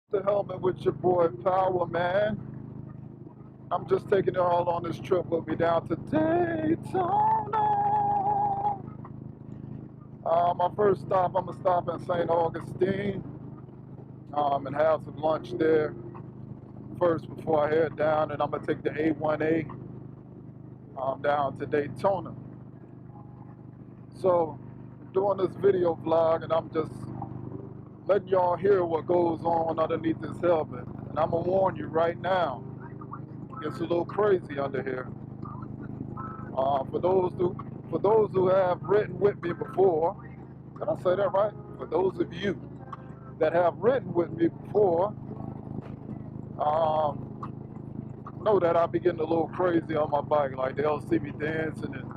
The helmet with your boy Power Man. I'm just taking it all on this trip with me down to Daytona. My first stop, I'm gonna stop in St. Augustine and have some lunch there first before I head down, and I'm gonna take the A1A down to Daytona. So, I'm doing this video vlog, and I'm just letting y'all hear what goes on underneath this helmet. And I'm gonna warn you right now, it's a little crazy under here. For those who have ridden with me before, did I say that right? For those of you that have ridden with me before, know that I be getting a little crazy on my bike. Like they'll see me dancing and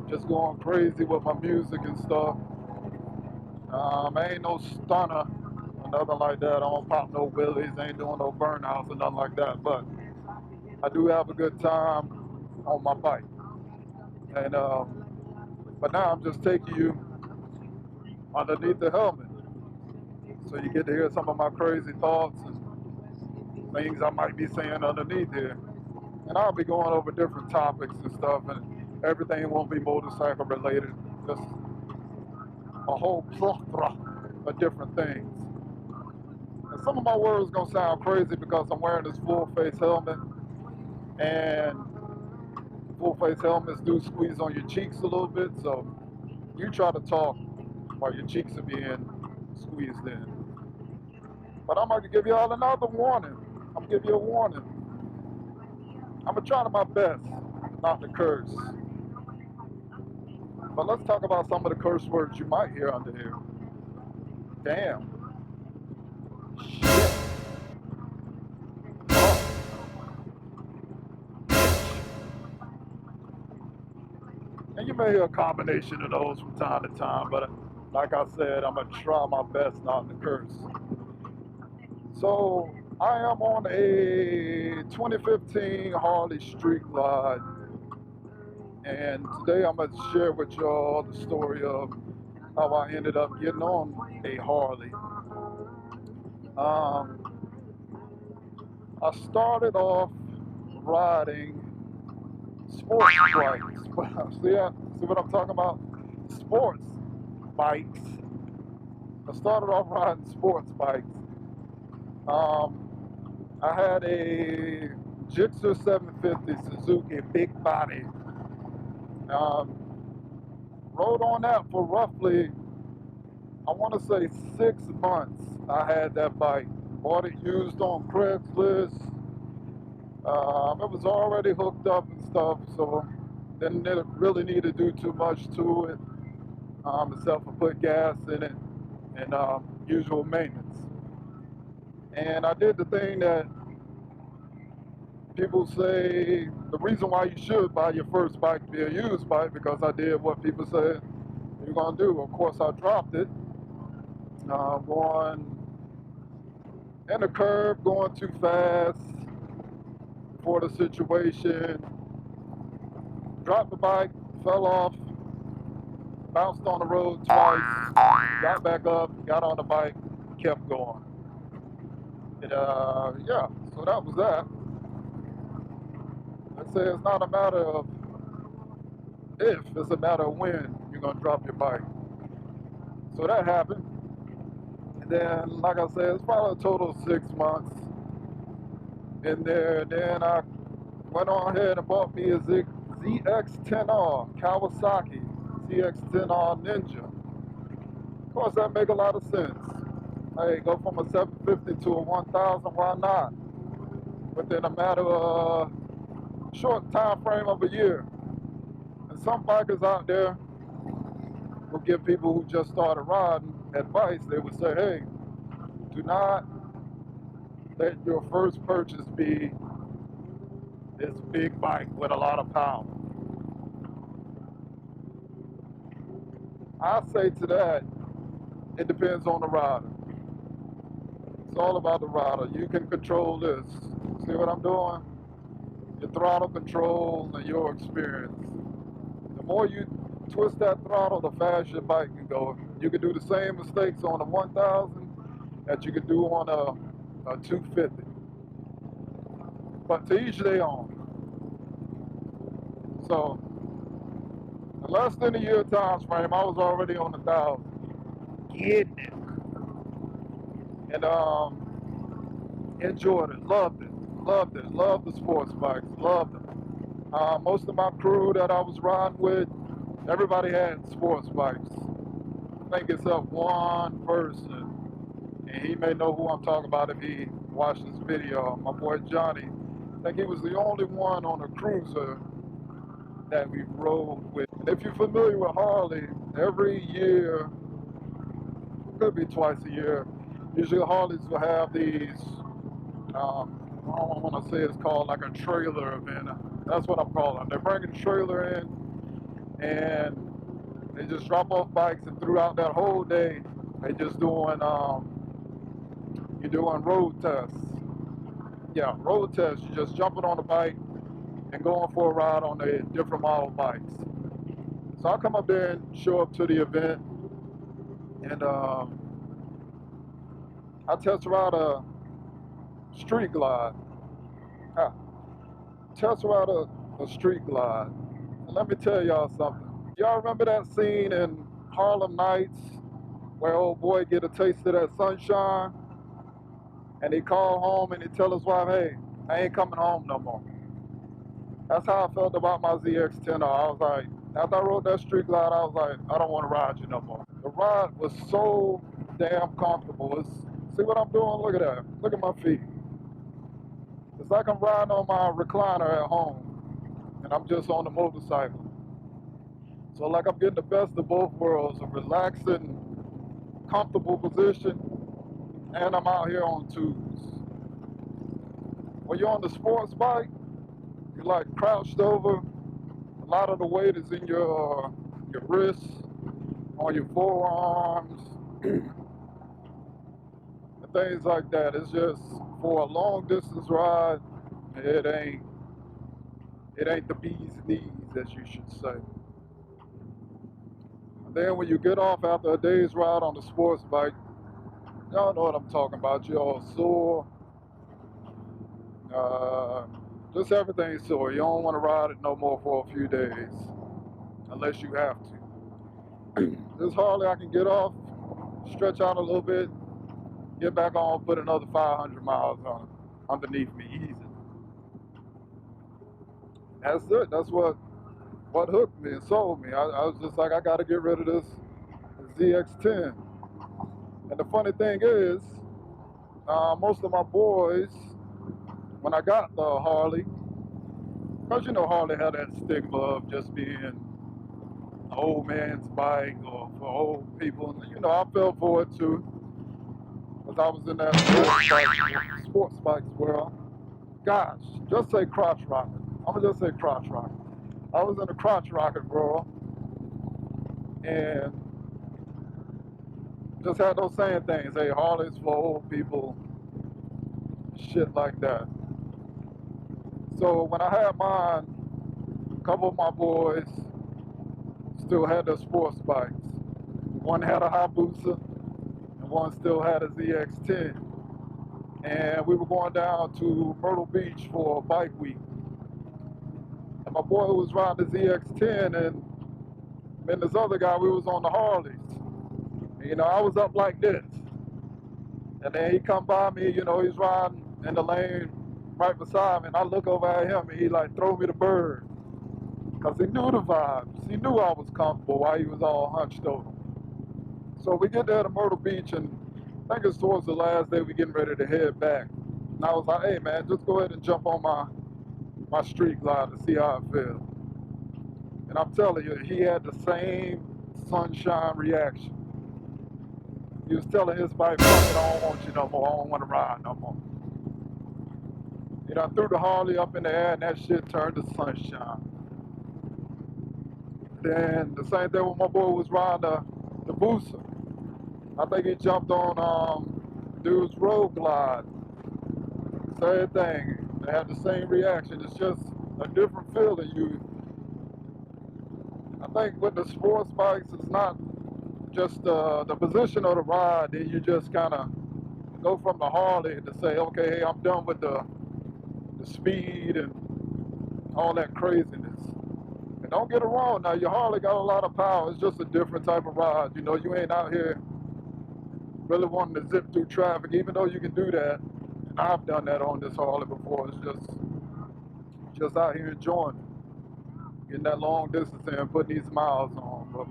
just going crazy with my music and stuff. I ain't no stunner or nothing like that. I don't pop no wheelies, ain't doing no burnouts or nothing like that. But I do have a good time on my bike. And but now I'm just taking you underneath the helmet, so you get to hear some of my crazy thoughts and things I might be saying underneath here. And I'll be going over different topics and stuff, and everything won't be motorcycle related. Just a whole plethora of different things. And some of my words gonna sound crazy because I'm wearing this full face helmet, and full face helmets do squeeze on your cheeks a little bit, so you try to talk while your cheeks are being squeezed in. But I'm gonna give y'all another warning. I'm gonna give you a warning. I'm gonna try to my best not to curse. But let's talk about some of the curse words you might hear under here. Damn. Shit. Oh. And you may hear a combination of those from time to time, but like I said, I'm gonna try my best not to curse. So I am on a 2015 Harley Streetglide, and today I'm gonna share with y'all the story of how I ended up getting on a Harley. Um, I started off riding sports bikes. See what I'm talking about? Sports bikes. I started off riding sports bikes. I had a Gixxer 750 Suzuki big body. Um, Rode on that for roughly, I want to say 6 months. I had that bike. Bought it used on Craigslist. It was already hooked up and stuff, so didn't really need to do too much to it, except for put gas in it and usual maintenance. And I did the thing that people say the reason why you should buy your first bike be a used bike, because I did what people said you're gonna do. Of course, I dropped it, going in the curve, going too fast for the situation. Dropped the bike, fell off, bounced on the road twice, got back up, got on the bike, kept going. And yeah, so that was that. I say it's not a matter of if, it's a matter of when you're gonna drop your bike. So that happened. And then, like I said, it's probably a total of 6 months in there. And then I went on ahead and bought me a ZX-10R Kawasaki ZX-10R Ninja. Of course, that make a lot of sense. Hey, go from a 750 to a 1000, why not? Within a matter of a short time frame of a year. And some bikers out there will give people who just started riding advice. They would say, hey, do not let your first purchase be this big bike with a lot of power. I say to that, it depends on the rider. It's all about the rider. You can control this. See what I'm doing? Your throttle control and your experience. The more you twist that throttle, the faster your bike can go. You can do the same mistakes on a 1000 that you can do on a a 250. But to each their own. So in less than a year time frame, I was already on 1,000. Getting it. And enjoyed it, loved it, loved it, loved the sports bikes, loved them. Most of my crew that I was riding with, everybody had sports bikes. I think except one person, and he may know who I'm talking about if he watched this video, my boy Johnny. I think he was the only one on a cruiser that we rode with. And if you're familiar with Harley, every year, could be twice a year, usually Harleys will have these, I don't want to say it's called like a trailer event. That's what I'm calling it. They're bringing a trailer in and they just drop off bikes, and throughout that whole day, they just doing, you're doing road tests. Yeah, road tests. You're just jumping on a bike and going for a ride on the different model bikes. So I come up there and show up to the event, and I test ride a Streetglide. Test ride a Streetglide. And let me tell y'all something. Y'all remember that scene in Harlem Nights where old boy get a taste of that sunshine, and he call home and he tell his wife, hey, I ain't coming home no more. That's how I felt about my ZX-10. I was like, after I rode that Streetglide, I was like, I don't want to ride you no more. The ride was so damn comfortable. See what I'm doing? Look at that. Look at my feet. It's like I'm riding on my recliner at home, and I'm just on the motorcycle. So like I'm getting the best of both worlds, a relaxing, comfortable position, and I'm out here on tubes. When you're on the sports bike, you're like crouched over. A lot of the weight is in your wrists, on your forearms, and things like that. It's just for a long distance ride, it ain't the bee's knees, as you should say. And then when you get off after a day's ride on the sports bike, y'all know what I'm talking about. You're all sore. Just everything's sore. You don't want to ride it no more for a few days, unless you have to. This Harley, I can get off, stretch out a little bit, get back on, put another 500 miles on it, underneath me, easy. That's it. That's what hooked me and sold me. I was just like, I got to get rid of this ZX-10. And the funny thing is, most of my boys, when I got the Harley, because you know Harley had that stigma of just being an old man's bike or for old people. And, you know, I fell for it too, because I was in that sports bikes world. Gosh, just say crotch rocket. I'm going to just say crotch rocket. I was in the crotch rocket world and just had those same things. Hey, Harley's for old people, shit like that. So when I had mine, a couple of my boys still had their sports bikes. One had a Hayabusa and one still had a ZX-10. And we were going down to Myrtle Beach for a bike week. And my boy was riding the ZX-10, and this other guy, we was on the Harleys. And, you know, I was up like this. And then he come by me, you know, he's riding in the lane right beside me, and I look over at him, and he like throw me the bird. Because he knew the vibes. He knew I was comfortable while he was all hunched over. So we get there to Myrtle Beach, and I think it's towards the last day we getting ready to head back. And I was like, hey man, just go ahead and jump on my Streetglide to see how it feels. And I'm telling you, he had the same sunshine reaction. He was telling his bike, fuck it, I don't want you no more, I don't want to ride no more. You know, I threw the Harley up in the air and that shit turned to sunshine. Then the same thing when my boy was riding the Busa. I think he jumped on dude's road glide. Same thing. They had the same reaction. It's just a different feeling. I think with the sports bikes, it's not just the position of the ride. Then you just kind of go from the Harley to say, okay, hey, I'm done with the speed and all that craziness. And don't get it wrong, now your Harley got a lot of power. It's just a different type of ride. You know, you ain't out here really wanting to zip through traffic, even though you can do that. And I've done that on this Harley before. It's just out here enjoying it, getting that long distance and putting these miles on. But,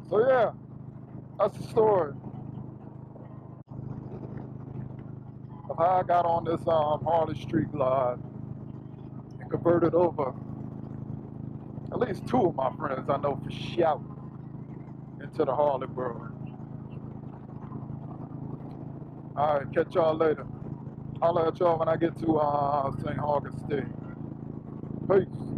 so yeah, that's the story of how I got on this Harley Streetglide and converted over at least two of my friends I know for shout into the Harley world. All right, catch y'all later. I'll let y'all when I get to St. Augustine. Peace.